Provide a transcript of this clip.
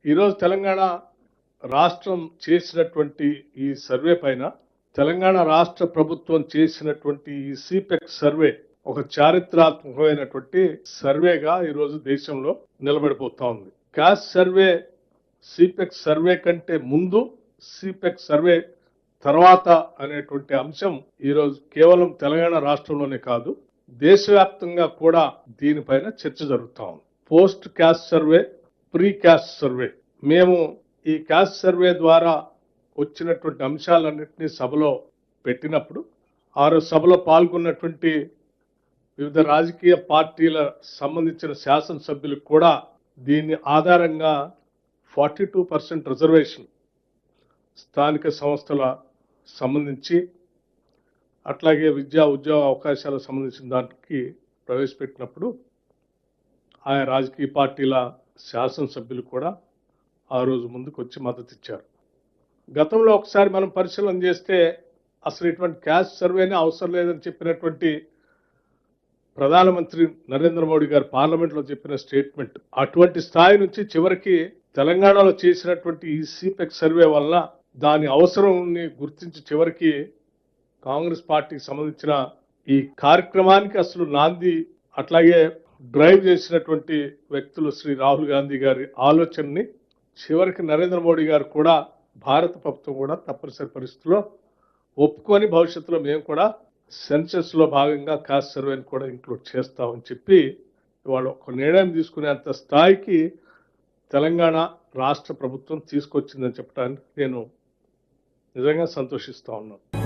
ఈరోజు తెలంగాణ రాష్ట్రం చేసినటువంటి ఈ సర్వే పైన తెలంగాణ రాష్ట్ర ప్రభుత్వం చేసినటువంటి ఈ సిపెక్ సర్వే ఒక చారిత్రాత్మకమైనటువంటి సర్వేగా ఈరోజు దేశంలో నిలబడిపోతా ఉంది. క్యాస్ట్ సర్వే సిపెక్ సర్వే కంటే ముందు, సిపెక్ సర్వే తర్వాత అనేటువంటి అంశం ఈరోజు కేవలం తెలంగాణ రాష్ట్రంలోనే కాదు, దేశవ్యాప్తంగా కూడా దీనిపైన చర్చ జరుగుతా ఉంది. Post caste survey, pre caste survey. మేము ఈ క్యాస్ట్ సర్వే ద్వారా వచ్చినటువంటి అంశాలన్నింటినీ సభలో పెట్టినప్పుడు ఆ రోజు సభలో పాల్గొన్నటువంటి వివిధ రాజకీయ పార్టీల సంబంధించిన శాసనసభ్యులకు కూడా దీని ఆధారంగా 42% రిజర్వేషన్ స్థానిక సంస్థల సంబంధించి, అట్లాగే విద్యా ఉద్యోగ అవకాశాలకు సంబంధించిన దానికి ప్రవేశపెట్టినప్పుడు ఆయా రాజకీయ పార్టీల శాసనసభ్యులు కూడా ఆ రోజు ముందుకు వచ్చి మద్దతు ఇచ్చారు. గతంలో ఒకసారి మనం పరిశీలన చేస్తే అసలు ఇటువంటి క్యాస్ట్ సర్వేనే అవసరం లేదని చెప్పినటువంటి ప్రధానమంత్రి నరేంద్ర మోడీ గారు పార్లమెంట్లో చెప్పిన స్టేట్మెంట్, అటువంటి స్థాయి నుంచి చివరికి తెలంగాణలో చేసినటువంటి ఈ సిపెక్ సర్వే వల్ల దాని అవసరాన్ని గుర్తించి చివరికి కాంగ్రెస్ పార్టీకి సంబంధించిన ఈ కార్యక్రమానికి అసలు నాంది, అట్లాగే డ్రైవ్ చేసినటువంటి వ్యక్తులు శ్రీ రాహుల్ గాంధీ గారి ఆలోచనని చివరికి నరేంద్ర మోడీ గారు కూడా, భారత ప్రభుత్వం కూడా తప్పనిసరి పరిస్థితుల్లో ఒప్పుకొని భవిష్యత్తులో మేము కూడా సెన్సస్ లో భాగంగా కాస్ట్ సర్వేని కూడా ఇంక్లూడ్ చేస్తామని చెప్పి ఇవాళ ఒక నిర్ణయం తీసుకునేంత స్థాయికి తెలంగాణ రాష్ట్ర ప్రభుత్వం తీసుకొచ్చిందని చెప్పడానికి నేను నిజంగా సంతోషిస్తా ఉన్నాను.